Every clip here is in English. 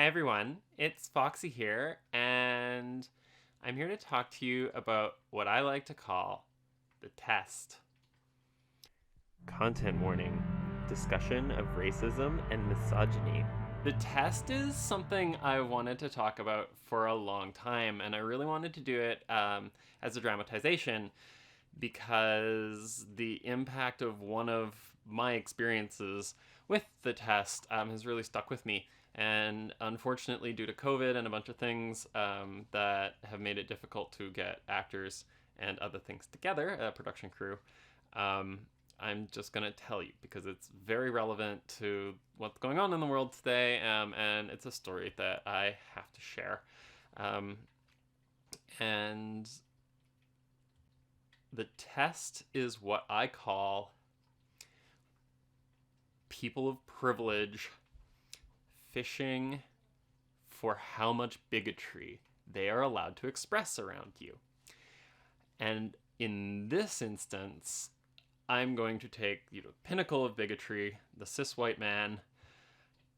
Hi everyone, it's Foxy here, and I'm here to talk to you about what I like to call the test. Content warning: discussion of racism and misogyny. The test is something I wanted to talk about for a long time, and I really wanted to do it as a dramatization because the impact of one of my experiences with the test has really stuck with me. And unfortunately, due to COVID and a bunch of things that have made it difficult to get actors and other things together, a production crew, um, I'm just going to tell you because it's very relevant to what's going on in the world today, and it's a story that I have to share. And the test is what I call people of privilege fishing for how much bigotry they are allowed to express around you. And in this instance, I'm going to take the pinnacle of bigotry, the cis white man,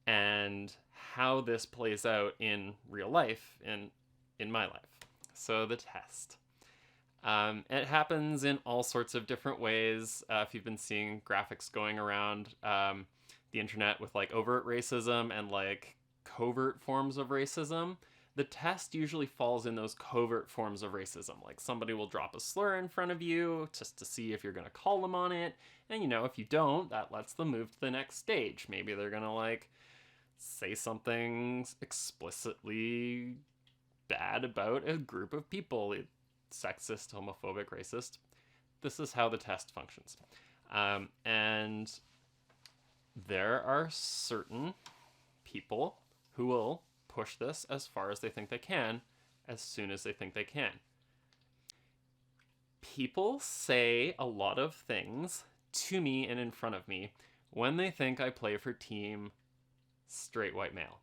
and how this plays out in real life, in my life. So the test. It happens in all sorts of different ways. If you've been seeing graphics going around the internet with like overt racism and like covert forms of racism, the test usually falls in those covert forms of racism. Like somebody will drop a slur in front of you just to see if you're going to call them on it. And if you don't, that lets them move to the next stage. Maybe they're going to like say something explicitly bad about a group of people. Sexist, homophobic, racist. This is how the test functions. And there are certain people who will push this as far as they think they can, as soon as they think they can. People say a lot of things to me and in front of me when they think I play for team straight white male.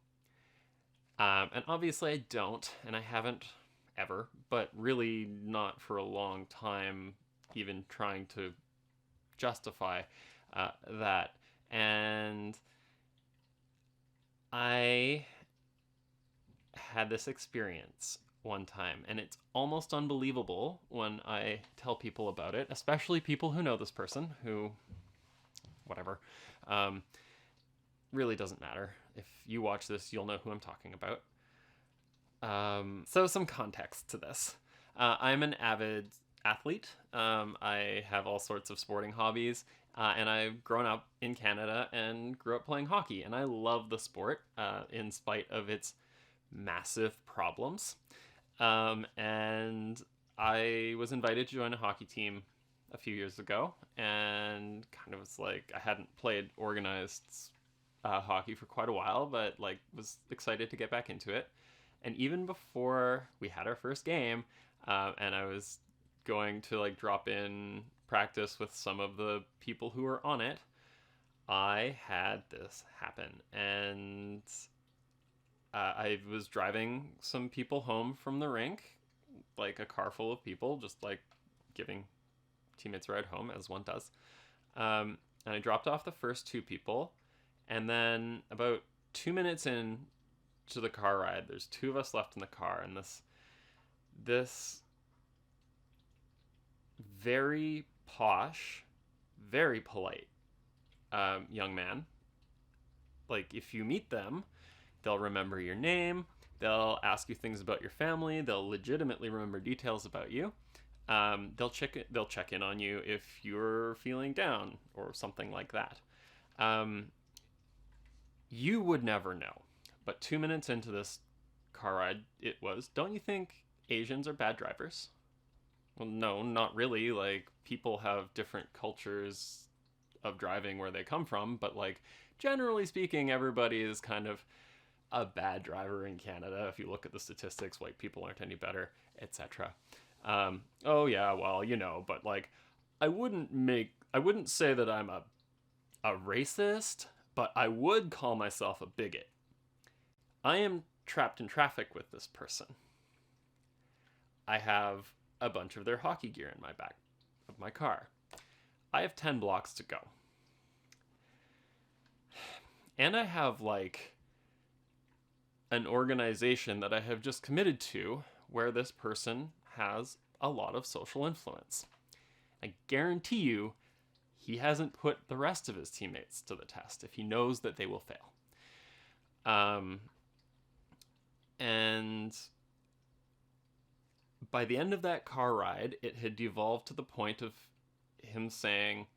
And obviously I don't, and I haven't ever, but really not for a long time, even trying to justify that. And I had this experience one time, and it's almost unbelievable when I tell people about it, especially people who know this person, who, whatever, really doesn't matter. If you watch this, you'll know who I'm talking about. So some context to this. I'm an avid athlete. I have all sorts of sporting hobbies, and I've grown up in Canada and grew up playing hockey, and I love the sport in spite of its massive problems. And I was invited to join a hockey team a few years ago, and kind of was like, I hadn't played organized hockey for quite a while, but like was excited to get back into it. And even before we had our first game, and I was going to like drop in practice with some of the people who were on it, I had this happen. And I was driving some people home from the rink, like a car full of people, just like giving teammates a ride home, as one does. And I dropped off the first two people, and then about 2 minutes in to the car ride, there's two of us left in the car, and this very posh, very polite young man, like if you meet them, they'll remember your name, they'll ask you things about your family, they'll legitimately remember details about you. They'll check in on you if you're feeling down or something like that. You would never know. But 2 minutes into this car ride, it was, don't you think Asians are bad drivers? Well, no, not really. Like, people have different cultures of driving where they come from, but like, generally speaking, everybody is kind of a bad driver in Canada. If you look at the statistics, white people aren't any better, etc. Oh yeah, well, but like, I wouldn't say that I'm a racist, but I would call myself a bigot. I am trapped in traffic with this person. I have a bunch of their hockey gear in my back of my car. I have 10 blocks to go. And I have like an organization that I have just committed to where this person has a lot of social influence. I guarantee you he hasn't put the rest of his teammates to the test if he knows that they will fail. And by the end of that car ride, it had devolved to the point of him saying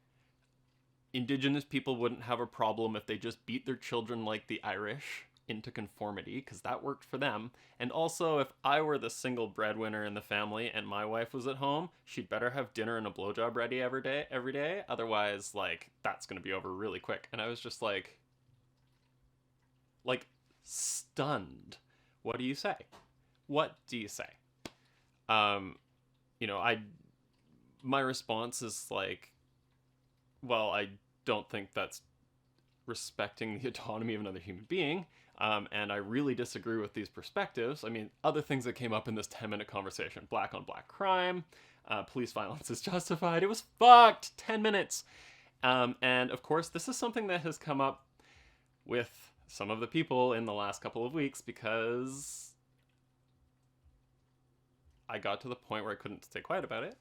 Indigenous people wouldn't have a problem if they just beat their children like the Irish into conformity, because that worked for them. And also, if I were the single breadwinner in the family and my wife was at home, she'd better have dinner and a blowjob ready every day. Otherwise, like, that's going to be over really quick. And I was just like stunned. What do you say? What do you say? My response is like, well, I don't think that's respecting the autonomy of another human being. And I really disagree with these perspectives. I mean, other things that came up in this 10-minute conversation: black on black crime, police violence is justified. It was fucked. 10 minutes. And of course, this is something that has come up with some of the people in the last couple of weeks, because I got to the point where I couldn't stay quiet about it.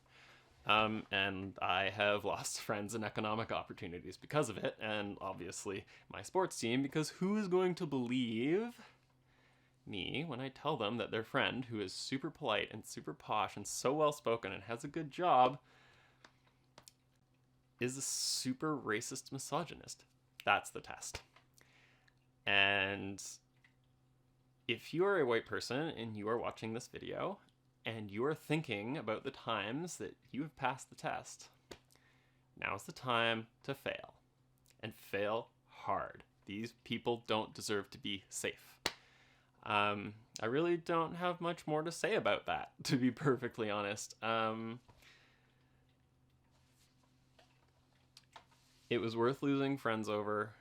And I have lost friends and economic opportunities because of it, and obviously my sports team, because who is going to believe me when I tell them that their friend, who is super polite and super posh and so well-spoken and has a good job, is a super racist misogynist? That's the test. And if you are a white person and you are watching this video, and you are thinking about the times that you have passed the test, now's the time to fail. And fail hard. These people don't deserve to be safe. I really don't have much more to say about that, to be perfectly honest. It was worth losing friends over,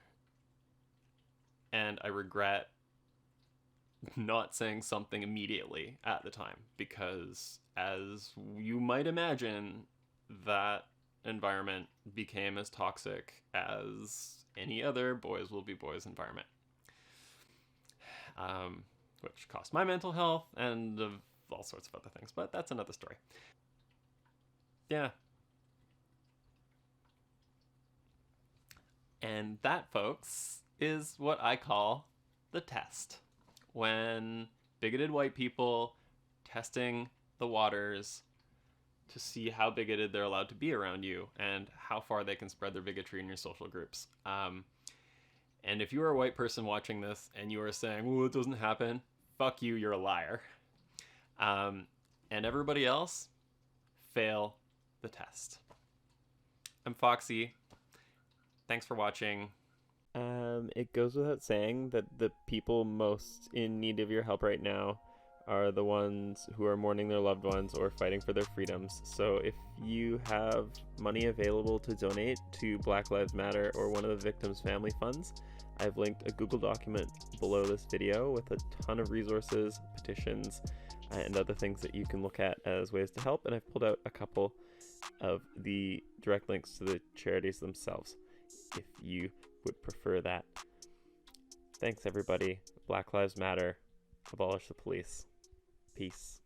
and I regret not saying something immediately at the time, because as you might imagine, that environment became as toxic as any other boys will be boys environment, which cost my mental health and all sorts of other things, but that's another story. Yeah. And that, folks, is what I call the test. When bigoted white people testing the waters to see how bigoted they're allowed to be around you and how far they can spread their bigotry in your social groups. And if you are a white person watching this and you are saying, "Oh, it doesn't happen," fuck you, you're a liar. And everybody else, fail the test. I'm Foxy. Thanks for watching. It goes without saying that the people most in need of your help right now are the ones who are mourning their loved ones or fighting for their freedoms. So if you have money available to donate to Black Lives Matter or one of the victims' family funds, I've linked a Google document below this video with a ton of resources, petitions, and other things that you can look at as ways to help. And I've pulled out a couple of the direct links to the charities themselves, if you would prefer that. Thanks, everybody. Black Lives Matter. Abolish the police. Peace.